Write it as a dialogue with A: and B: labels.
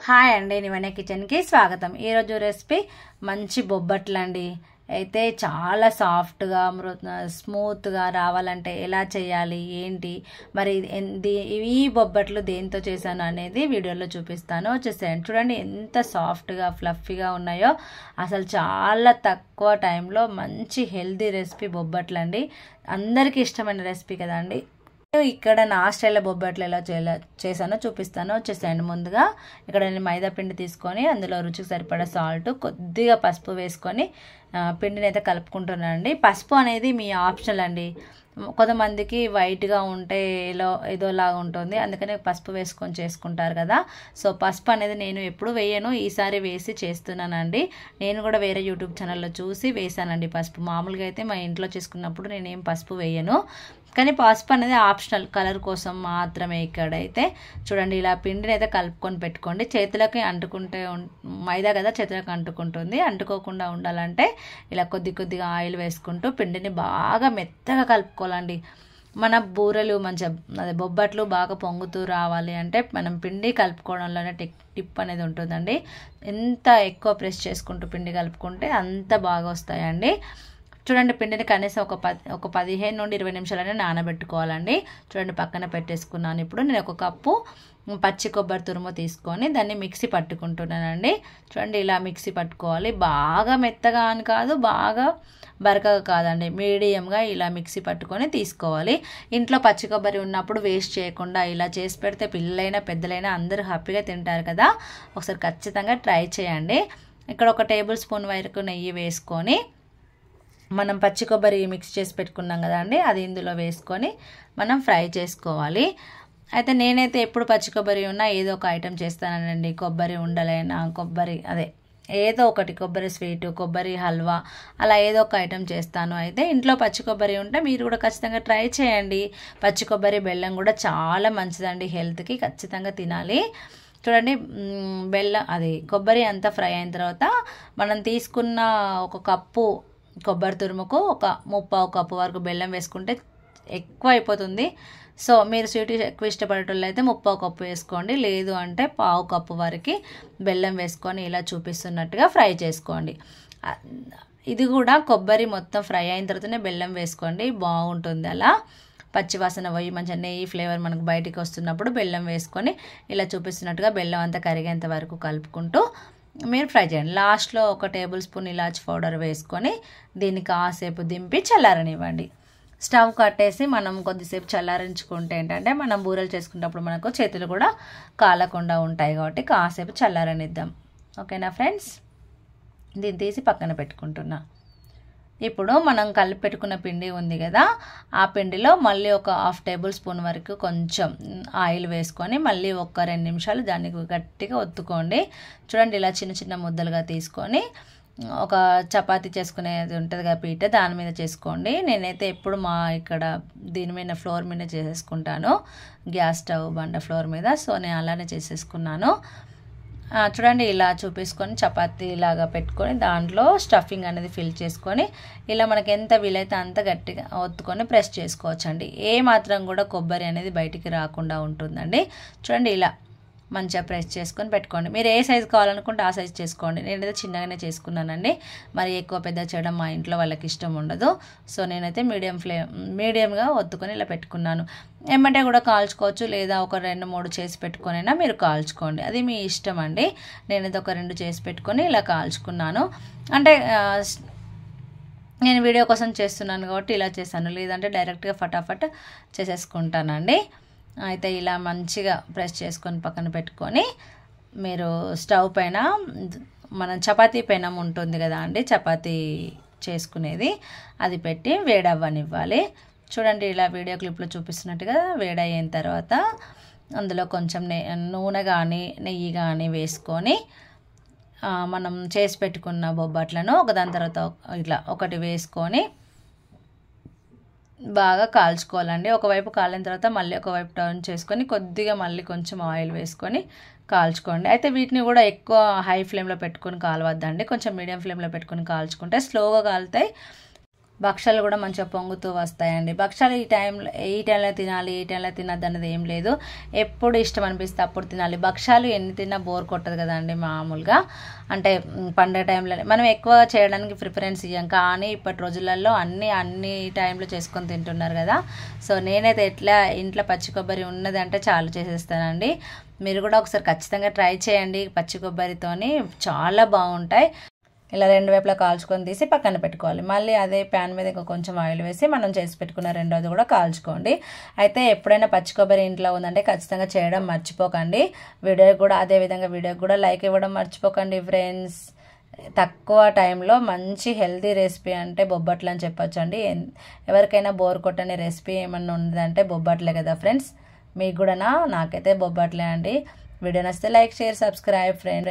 A: Hi అండి, నివనే కిచెన్కి స్వాగతం. ఈరోజు రెసిపీ మంచి బొబ్బట్లు అండి. అయితే చాలా సాఫ్ట్గా స్మూత్గా రావాలంటే ఎలా చేయాలి ఏంటి మరి ఈ బొబ్బట్లు దేంతో చేశాను అనేది వీడియోలో చూపిస్తాను. వచ్చేసేయండి. చూడండి ఎంత సాఫ్ట్గా ఫ్లఫీగా ఉన్నాయో. అసలు చాలా తక్కువ టైంలో మంచి హెల్దీ రెసిపీ బొబ్బట్లు అండి. అందరికీ ఇష్టమైన రెసిపీ కదా అండి. ఇక్కడ నా స్టైల్లో బొబ్బట్లు ఎలా చేశానో చూపిస్తాను. వచ్చేసేయండి. ముందుగా ఇక్కడ నేను మైదా పిండి తీసుకొని అందులో రుచికి సరిపడా సాల్ట్, కొద్దిగా పసుపు వేసుకొని పిండిని అయితే కలుపుకుంటున్నానండి. పసుపు అనేది మీ ఆప్షనల్ అండి. కొంతమందికి వైట్గా ఉంటే ఏదోలాగా ఉంటుంది, అందుకని పసుపు వేసుకొని చేసుకుంటారు కదా. సో పసుపు అనేది నేను ఎప్పుడు వేయను, ఈసారి వేసి చేస్తున్నానండి. నేను కూడా వేరే యూట్యూబ్ ఛానల్లో చూసి వేసానండి పసుపు. మామూలుగా అయితే మా ఇంట్లో చేసుకున్నప్పుడు నేనేం పసుపు వేయను, కానీ పసుపు అనేది ఆప్షనల్, కలర్ కోసం మాత్రమే. ఇక్కడైతే చూడండి ఇలా పిండిని అయితే కలుపుకొని పెట్టుకోండి. చేతులకి అంటుకుంటే మైదా కదా చేతులకు అంటుకుంటుంది, అంటుకోకుండా ఉండాలంటే ఇలా కొద్దిగా ఆయిల్ వేసుకుంటూ పిండిని బాగా మెత్తగా కలుపుకోవాలండి. మన బూరెలు అదే బొబ్బట్లు బాగా పొంగుతూ రావాలి అంటే మనం పిండి కలుపుకోవడంలోనే టిప్ అనేది ఉంటుందండి. ఎంత ఎక్కువ ప్రెస్ చేసుకుంటూ పిండి కలుపుకుంటే అంత బాగా వస్తాయండి. చూడండి పిండిని కనీసం ఒక 15 నుండి 20 నిమిషాలనే నానబెట్టుకోవాలండి. చూడండి పక్కన పెట్టేసుకున్నాను. ఇప్పుడు నేను ఒక కప్పు పచ్చి కొబ్బరి తురుము తీసుకొని దాన్ని మిక్సీ పట్టుకుంటున్నానండి. చూడండి ఇలా మిక్సీ పట్టుకోవాలి. బాగా మెత్తగా అని కాదు, బాగా బరకగా కాదండి, మీడియంగా ఇలా మిక్సీ పట్టుకొని తీసుకోవాలి. ఇంట్లో పచ్చి కొబ్బరి ఉన్నప్పుడు వేస్ట్ చేయకుండా ఇలా చేసి పెడితే పిల్లలైనా పెద్దలైనా అందరూ హ్యాపీగా తింటారు కదా. ఒకసారి ఖచ్చితంగా ట్రై చేయండి. ఇక్కడ ఒక టేబుల్ స్పూన్ వరకు నెయ్యి వేసుకొని మనం పచ్చి కొబ్బరి మిక్స్ చేసి పెట్టుకున్నాం కదా అండి, అది ఇందులో వేసుకొని మనం ఫ్రై చేసుకోవాలి. అయితే నేనైతే ఎప్పుడు పచ్చి కొబ్బరి ఉన్నా ఏదో ఒక ఐటెం చేస్తానండి. కొబ్బరి ఉండలైనా, ఏదో ఒకటి, కొబ్బరి స్వీటు, కొబ్బరి హల్వా, అలా ఏదో ఒక ఐటెం చేస్తాను. అయితే ఇంట్లో పచ్చి కొబ్బరి ఉంటే మీరు కూడా ఖచ్చితంగా ట్రై చేయండి. పచ్చి కొబ్బరి బెల్లం కూడా చాలా మంచిదండి హెల్త్కి, ఖచ్చితంగా తినాలి. చూడండి కొబ్బరి అంతా ఫ్రై అయిన తర్వాత మనం తీసుకున్న ఒక కప్పు కొబ్బరి తురుముకు ఒక 3/4 కప్పు వరకు బెల్లం వేసుకుంటే ఎక్కువ అయిపోతుంది. సో మీరు స్వీట్ ఎక్కువ ఇష్టపడేటోళ్ళు అయితే 3/4 కప్పు వేసుకోండి, లేదు అంటే 1/2 కప్పు వరకు బెల్లం వేసుకొని ఇలా చూపిస్తున్నట్టుగా ఫ్రై చేసుకోండి. ఇది కూడా కొబ్బరి మొత్తం ఫ్రై అయిన తర్వాతనే బెల్లం వేసుకోండి, బాగుంటుంది. అలా పచ్చివాసన పోయి మంచిగా నెయ్యి ఫ్లేవర్ మనకు బయటికి వస్తున్నప్పుడు బెల్లం వేసుకొని ఇలా చూపిస్తున్నట్టుగా బెల్లం అంతా కరిగేంత వరకు కలుపుకుంటూ మీరు ఫ్రై చేయండి. లాస్ట్లో ఒక టేబుల్ స్పూన్ ఇలాచి పౌడర్ వేసుకొని దీన్ని కాసేపు దింపి చల్లారనివ్వండి. స్టవ్ కట్టేసి మనం కొద్దిసేపు చల్లారించుకుంటే ఏంటంటే మనం బూరెలు చేసుకున్నప్పుడు మనకు చేతులు కూడా కాలకుండా ఉంటాయి కాబట్టి కాసేపు చల్లారనిద్దాం. ఓకేనా ఫ్రెండ్స్, దీన్ని తీసి పక్కన పెట్టుకుంటున్నా. ఇప్పుడు మనం కలిపి పెట్టుకున్న పిండి ఉంది కదా, ఆ పిండిలో మళ్ళీ ఒక 1/2 టేబుల్ స్పూన్ వరకు కొంచెం ఆయిల్ వేసుకొని మళ్ళీ ఒక 2 నిమిషాలు దాన్ని గట్టిగా ఒత్తుకోండి. చూడండి ఇలా చిన్న చిన్న ముద్దలుగా తీసుకొని ఒక చపాతీ చేసుకునేది ఉంటుంది కదా పీట, దాని మీద చేసుకోండి. నేనైతే ఎప్పుడు ఇక్కడ దీని మీద ఫ్లోర్ మీద చేసేసుకుంటాను, గ్యాస్ స్టవ్ బండ ఫ్లోర్ మీద. సో నేను అలానే చేసేసుకున్నాను. చూడండి ఇలా చూపించుకొని చపాతీ లాగా పెట్టుకొని దాంట్లో స్టఫింగ్ అనేది ఫిల్ చేసుకొని ఇలా మనకి ఎంత వీలైతే అంత గట్టిగా ఒత్తుకొని ప్రెస్ చేసుకోవచ్చండి. ఏ మాత్రం కూడా కొబ్బరి అనేది బయటికి రాకుండా ఉంటుందండి. చూడండి ఇలా మంచిగా ప్రెస్ చేసుకొని పెట్టుకోండి. మీరు ఏ సైజు కావాలనుకుంటే ఆ సైజు చేసుకోండి. నేనైతే చిన్నగానే చేసుకున్నానండి, మరి ఎక్కువ పెద్ద చేయడం మా ఇంట్లో వాళ్ళకి ఇష్టం ఉండదు. సో నేనైతే మీడియంగా ఒత్తుకొని ఇలా పెట్టుకున్నాను. ఏమంటే కూడా కాల్చుకోవచ్చు, లేదా ఒక 2-3 చేసి పెట్టుకొనైనా మీరు కాల్చుకోండి, అది మీ ఇష్టం అండి. నేనైతే ఒక 2 చేసి పెట్టుకొని ఇలా కాల్చుకున్నాను. అంటే నేను వీడియో కోసం చేస్తున్నాను కాబట్టి ఇలా చేశాను, లేదంటే డైరెక్ట్గా ఫటాఫట్ చేసేసుకుంటానండి. అయితే ఇలా మంచిగా ప్రెస్ చేసుకొని పక్కన పెట్టుకొని మీరు స్టవ్ పైన మనం చపాతీ పెనం ఉంటుంది కదా అండి, చపాతీ చేసుకునేది, అది పెట్టి వేడవ్వనివ్వాలి. చూడండి ఇలా వీడియో క్లిప్లో చూపిస్తున్నట్టుగా వేడయిన తర్వాత అందులో కొంచెం నూనె కానీ నెయ్యి కానీ వేసుకొని మనం చేసి పెట్టుకున్న బొబ్బట్లను ఒకదాని తర్వాత ఇట్లా ఒకటి వేసుకొని బాగా కాల్చుకోవాలండి. ఒకవైపు కాలిన తర్వాత మళ్ళీ ఒకవైపు టర్న్ చేసుకొని కొద్దిగా మళ్ళీ కొంచెం ఆయిల్ వేసుకొని కాల్చుకోండి. అయితే వీటిని కూడా ఎక్కువ హై ఫ్లేమ్లో పెట్టుకొని కాలవద్దండి, కొంచెం మీడియం ఫ్లేమ్లో పెట్టుకొని కాల్చుకుంటే స్లోగా కాలుతాయి, భక్షాలు కూడా మంచిగా పొంగుతూ వస్తాయండి. భక్షాలు ఈ టైంలో తినాలి, ఈ టైంలో తినద్దు అన్నది ఏం లేదు. ఎప్పుడు ఇష్టం అనిపిస్తే అప్పుడు తినాలి. భక్షాలు ఎన్ని తిన్నా బోర్ కొట్టదు కదండి. మామూలుగా అంటే పండగ టైంలో మనం ఎక్కువ చేయడానికి ప్రిఫరెన్స్ ఇవ్వం, కానీ ఇప్పటి రోజులలో అన్ని టైంలో చేసుకొని తింటున్నారు కదా. సో నేనైతే ఎట్లా ఇంట్లో పచ్చి కొబ్బరి ఉన్నది అంటే చాలు చేసేస్తానండి. మీరు కూడా ఒకసారి ఖచ్చితంగా ట్రై చేయండి. పచ్చి కొబ్బరితోని చాలా బాగుంటాయి. ఇలా 2 వైపులా కాల్చుకొని తీసి పక్కన పెట్టుకోవాలి. మళ్ళీ అదే ప్యాన్ మీద కొంచెం ఆయిల్ వేసి మనం చేసి పెట్టుకున్న రెండోది కూడా కాల్చుకోండి. అయితే ఎప్పుడైనా పచ్చి కొబ్బరి ఇంట్లో ఉందంటే ఖచ్చితంగా చేయడం మర్చిపోకండి. అదేవిధంగా వీడియోకి కూడా లైక్ ఇవ్వడం మర్చిపోకండి ఫ్రెండ్స్. తక్కువ టైంలో మంచి హెల్తీ రెసిపీ అంటే బొబ్బట్లు అని చెప్పొచ్చు అండి. ఎవరికైనా బోర్ కొట్టని రెసిపీ ఏమన్నా ఉందంటే బొబ్బట్లే కదా ఫ్రెండ్స్. మీకు కూడా నాకైతే బొబ్బట్లే అండి. వీడియో నచ్చితే లైక్, షేర్, సబ్స్క్రైబ్ ఫ్రెండ్.